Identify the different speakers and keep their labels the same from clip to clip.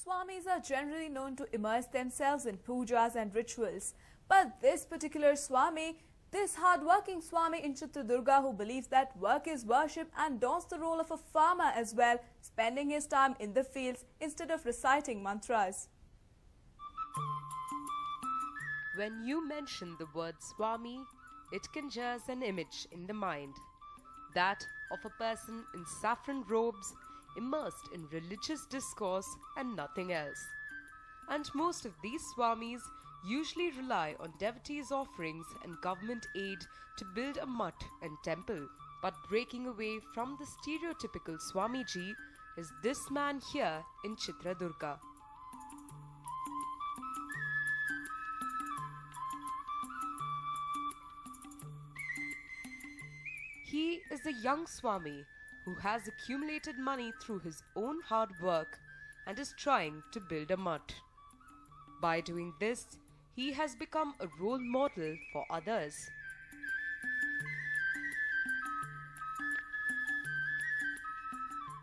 Speaker 1: Swamis are generally known to immerse themselves in pujas and rituals. But this particular Swami, this hard-working Swami in Chittradurga who believes that work is worship and dons the role of a farmer as well, spending his time in the fields instead of reciting mantras.
Speaker 2: When you mention the word Swami, it conjures an image in the mind, that of a person in saffron robes, immersed in religious discourse and nothing else. And most of these Swamis usually rely on devotees' offerings and government aid to build a mutt and temple. But breaking away from the stereotypical Swamiji is this man here in Chittradurga. He is a young Swami who has accumulated money through his own hard work and is trying to build a mutt. By doing this, he has become a role model for others.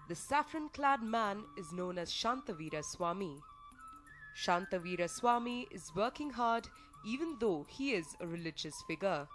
Speaker 2: The saffron-clad man is known as Shanthaveera Swami. Shanthaveera Swami is working hard even though he is a religious figure.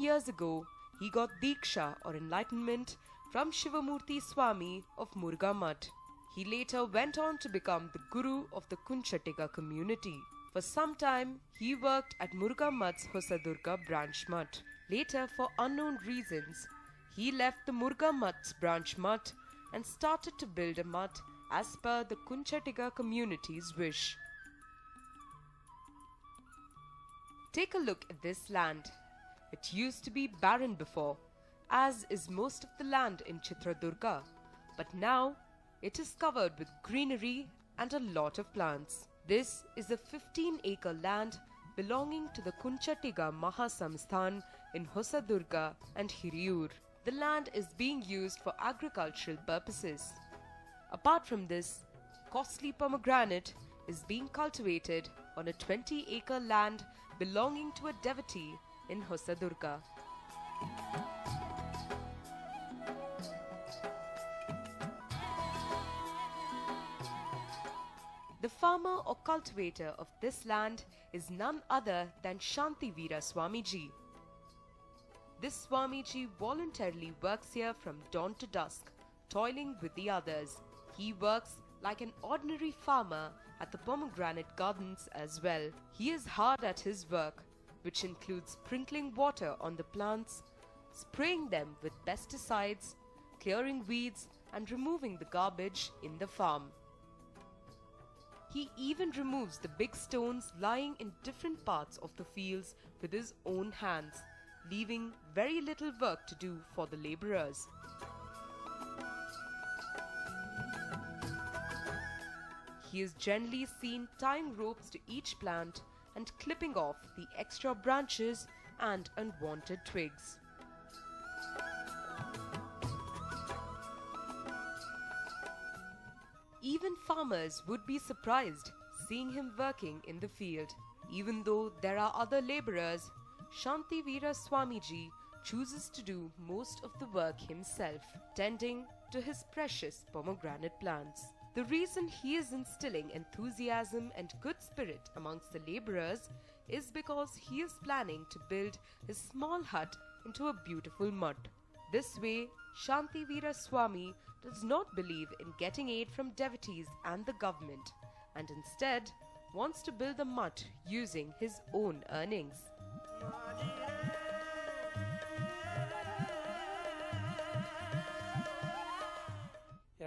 Speaker 2: Years ago, he got Diksha or enlightenment from Shivamurti Swami of Murga Mutt. He later went on to become the guru of the Kunchitiga community. For some time, he worked at Murga Mutt's Hosadurga branch mutt. Later, for unknown reasons, he left the Murga Mutt's branch mutt and started to build a mutt as per the Kunchitiga community's wish. Take a look at this land. It used to be barren before, as is most of the land in Chittradurga, but now it is covered with greenery and a lot of plants. This is a 15-acre land belonging to the Kunchitiga Mahasamsthan in Hosadurga and Hiriyur. The land is being used for agricultural purposes. Apart from this, costly pomegranate is being cultivated on a 20-acre land belonging to a devotee in Hosadurga. The farmer or cultivator of this land is none other than Shanthaveera Swamiji. This Swamiji voluntarily works here from dawn to dusk, toiling with the others. He works like an ordinary farmer at the pomegranate gardens as well. He is hard at his work, which includes sprinkling water on the plants, spraying them with pesticides, clearing weeds, and removing the garbage in the farm. He even removes the big stones lying in different parts of the fields with his own hands, leaving very little work to do for the laborers. He is generally seen tying ropes to each plant and clipping off the extra branches and unwanted twigs. Even farmers would be surprised seeing him working in the field. Even though there are other laborers, Shanthaveera Swamiji chooses to do most of the work himself, tending to his precious pomegranate plants. The reason he is instilling enthusiasm and good spirit amongst the laborers is because he is planning to build his small hut into a beautiful mutt. This way, Shanthaveera Swami does not believe in getting aid from devotees and the government, and instead wants to build the mutt using his own earnings.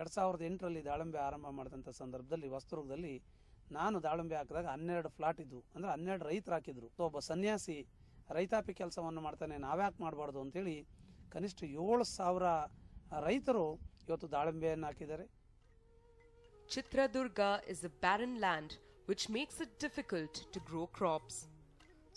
Speaker 3: 2008ರಲ್ಲಿ ದಾಳಿಂಬೆ ಆರಂಭ ಮಾಡಿದಂಥ ಸಂದರ್ಭದಲ್ಲಿ ಹೊಸದುರ್ಗದಲ್ಲಿ ನಾನು ದಾಳಿಂಬೆ ಹಾಕಿದಾಗ 12 flat ಇದ್ವು, ಅಂದರೆ 12 ರೈತರು ಹಾಕಿದ್ರು. ಒಬ್ಬ ಸನ್ಯಾಸಿ ರೈತಾಪಿ ಕೆಲಸವನ್ನು ಮಾಡ್ತಾನೆ, ನಾವ್ಯಾಕೆ ಮಾಡಬಾರ್ದು ಅಂತೇಳಿ ಕನಿಷ್ಠ 7,000 ರೈತರು ಇವತ್ತು ದಾಳಿಂಬೆಯನ್ನು ಹಾಕಿದ್ದಾರೆ.
Speaker 2: Chittradurga is a barren land which makes it difficult to grow crops.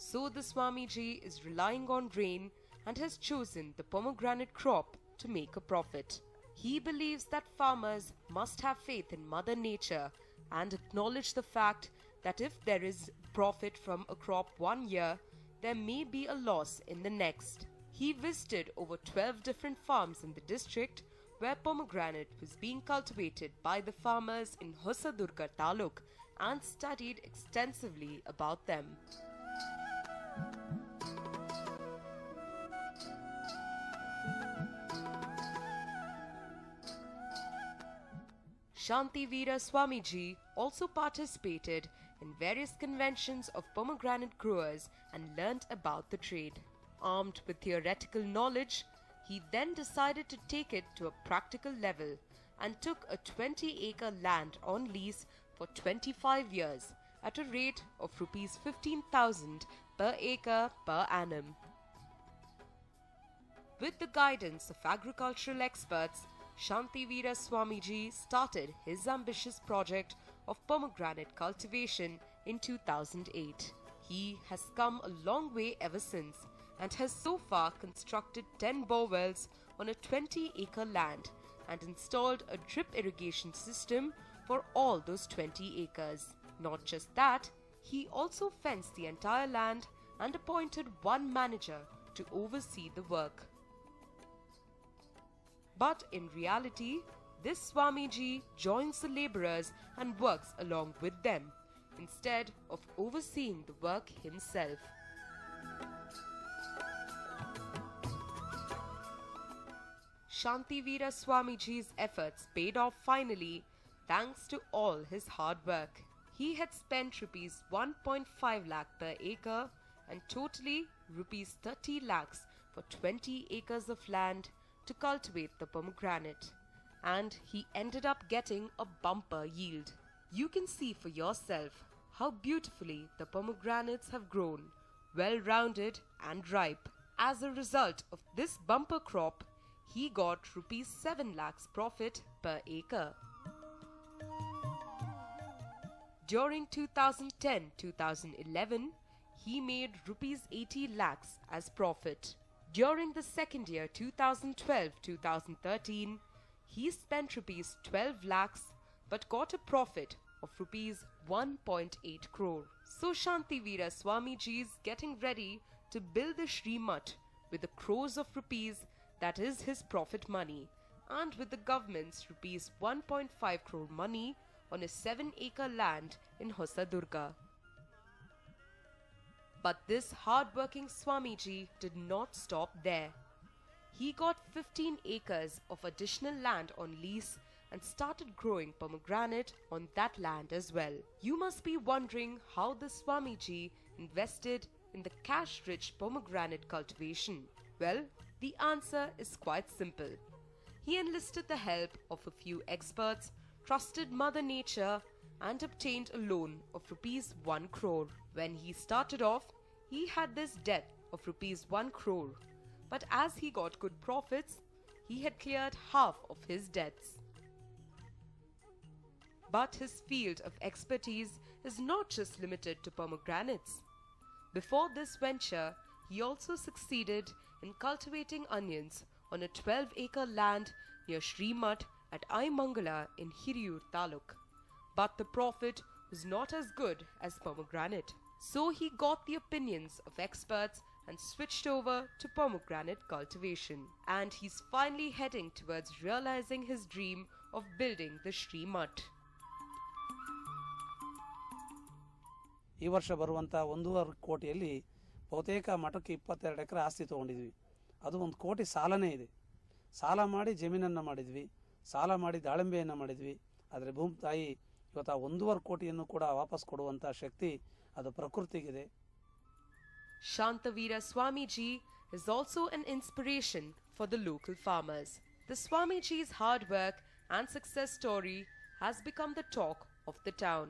Speaker 2: So the Swamiji is relying on rain and has chosen the pomegranate crop to make a profit. He believes that farmers must have faith in Mother Nature and acknowledge the fact that if there is profit from a crop one year, there may be a loss in the next. He visited over 12 different farms in the district where pomegranate was being cultivated by the farmers in Hosadurga taluk and studied extensively about them. Shanthaveera Swamiji also participated in various conventions of pomegranate growers and learnt about the trade. Armed with theoretical knowledge, he then decided to take it to a practical level and took a 20-acre land on lease for 25 years at a rate of Rs 15,000 per acre per annum. With the guidance of agricultural experts, Shanthaveera Swamiji started his ambitious project of pomegranate cultivation in 2008. He has come a long way ever since and has so far constructed 10 borewells on a 20-acre land and installed a drip irrigation system for all those 20 acres. Not just that, he also fenced the entire land and appointed one manager to oversee the work. But in reality, this Swamiji joins the labourers and works along with them, instead of overseeing the work himself. Shanthaveera Swamiji's efforts paid off finally, thanks to all his hard work. He had spent Rs 1.5 lakh per acre and totally Rs 30 lakhs for 20 acres of land to cultivate the pomegranate, and he ended up getting a bumper yield. You can see for yourself how beautifully the pomegranates have grown, well-rounded and ripe. As a result of this bumper crop, he got Rs 7 lakhs profit per acre. During 2010-2011, he made Rs 80 lakhs as profit. During the second year 2012-2013, he spent Rs 12 lakhs but got a profit of Rs 1.8 crore. So Shanthaveera Swamiji is getting ready to build the Shri Mutt with the crores of rupees that is his profit money, and with the government's Rs 1.5 crore money on a 7-acre land in Hosadurga. But this hard-working Swamiji did not stop there. He got 15 acres of additional land on lease and started growing pomegranate on that land as well. You must be wondering how the Swamiji invested in the cash-rich pomegranate cultivation. Well, the answer is quite simple. He enlisted the help of a few experts, trusted Mother Nature, and obtained a loan of Rs 1 crore. When he started off, he had this debt of Rs 1 crore, but as he got good profits, he had cleared half of his debts. But his field of expertise is not just limited to pomegranates. Before this venture, he also succeeded in cultivating onions on a 12-acre land near Shri Mutt at Aimangala in Hiriyur taluk. But the profit was not as good as pomegranate. So he got the opinions of experts and switched over to pomegranate cultivation. And he's finally heading towards realizing his dream of building the Shri Mutt.
Speaker 3: ಈ ವರ್ಷ ಬರುವಂಥ 1.5 ಕೋಟಿಯಲ್ಲಿ ಬಹುತೇಕ ಮಠಕ್ಕೆ 22 ಎಕರೆ ಆಸ್ತಿ ತೊಗೊಂಡಿದ್ವಿ. ಅದು 1 ಕೋಟಿ ಸಾಲನೇ ಇದೆ. ಸಾಲ ಮಾಡಿ ಜಮೀನನ್ನು ಮಾಡಿದ್ವಿ, ಸಾಲ ಮಾಡಿ ದಾಳಿಂಬೆಯನ್ನು ಮಾಡಿದ್ವಿ. ಆದರೆ ಭೂಮಿ ತಾಯಿ ಇವತ್ತು ಆ 1.5 ಕೋಟಿಯನ್ನು ಕೂಡ ವಾಪಸ್ ಕೊಡುವಂಥ ಶಕ್ತಿ ಅದು ಪ್ರಕೃತಿಗಿದೆ.
Speaker 2: Shanthaveera Swamiji is also an inspiration for the local farmers. The Swamiji's hard work and success story has become the talk of the town.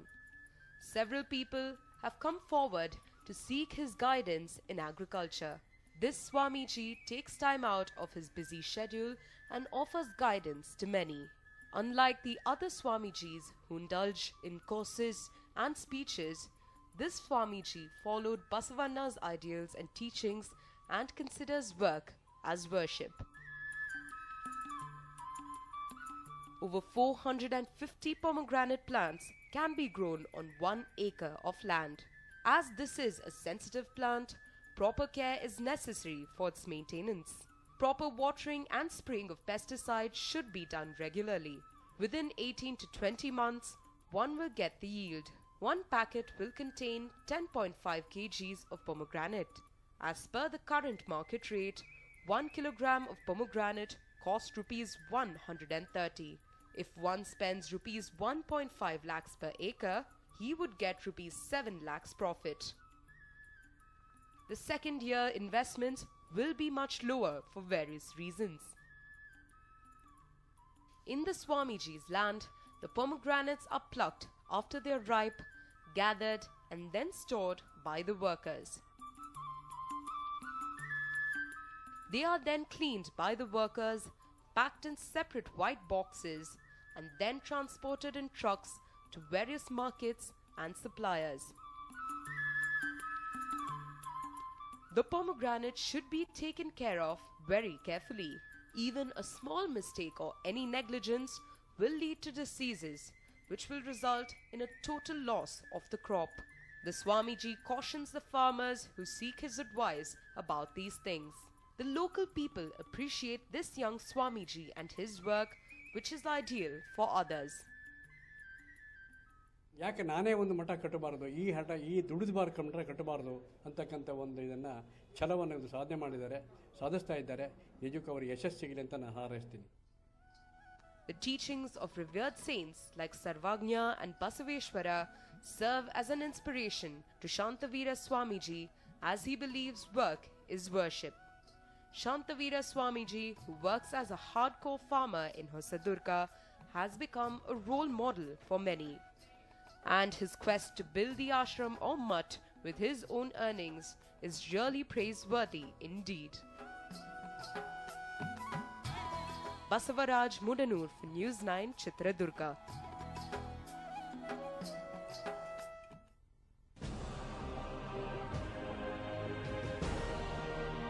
Speaker 2: Several people have come forward to seek his guidance in agriculture. This Swamiji takes time out of his busy schedule and offers guidance to many. Unlike the other Swamijis who indulge in courses and speeches, this Swamiji followed Basavanna's ideals and teachings and considers work as worship. Over 450 pomegranate plants can be grown on 1 acre of land. As this is a sensitive plant, proper care is necessary for its maintenance. Proper watering and spraying of pesticides should be done regularly. Within 18 to 20 months, one will get the yield. One packet will contain 10.5 kgs of pomegranate. As per the current market rate, 1 kilogram of pomegranate costs rupees 130. If one spends rupees 1.5 lakhs per acre, he would get rupees 7 lakhs profit. The second year investment will be much lower for various reasons. In the Swamiji's land, the pomegranates are plucked after they are ripe, gathered and then stored by the workers. They are then cleaned by the workers, packed in separate white boxes and then transported in trucks to various markets and suppliers. The pomegranate should be taken care of very carefully. Even a small mistake or any negligence will lead to diseases, which will result in a total loss of the crop. The Swamiji cautions the farmers who seek his advice about these things. The local people appreciate this young Swamiji and his work, which is ideal for others.
Speaker 4: ಯಾಕೆ ನಾನೇ ಒಂದು ಮಠ ಕಟ್ಟಬಾರದು, ಈ ದುಡಿದು ಮಠ ಕಟ್ಟಬಾರದು ಅಂತಕ್ಕಂಥ ಒಂದು ಇದನ್ನು ಛಲವನ್ನು ಒಂದು ಸಾಧನೆ ಮಾಡಿದ್ದಾರೆ, ಸಾಧಿಸ್ತಾ ಇದ್ದಾರೆ. ನಿಜಕ್ಕೂ ಅವರಿಗೆ ಯಶಸ್ಸು ಸಿಗಲಿ ಅಂತ ನಾನು ಹಾರೈಸ್ತೀನಿ.
Speaker 2: The teachings of revered saints like Sarvagnya and Basaveshwara serve as an inspiration to Shanthaveera Swamiji, as he believes work is worship. Shanthaveera Swamiji, who works as a hardcore farmer in Hosadurga, has become a role model for many. And his quest to build the ashram or mutt with his own earnings is really praiseworthy indeed. Basavaraj Mudanur for News 9 Chitradurga.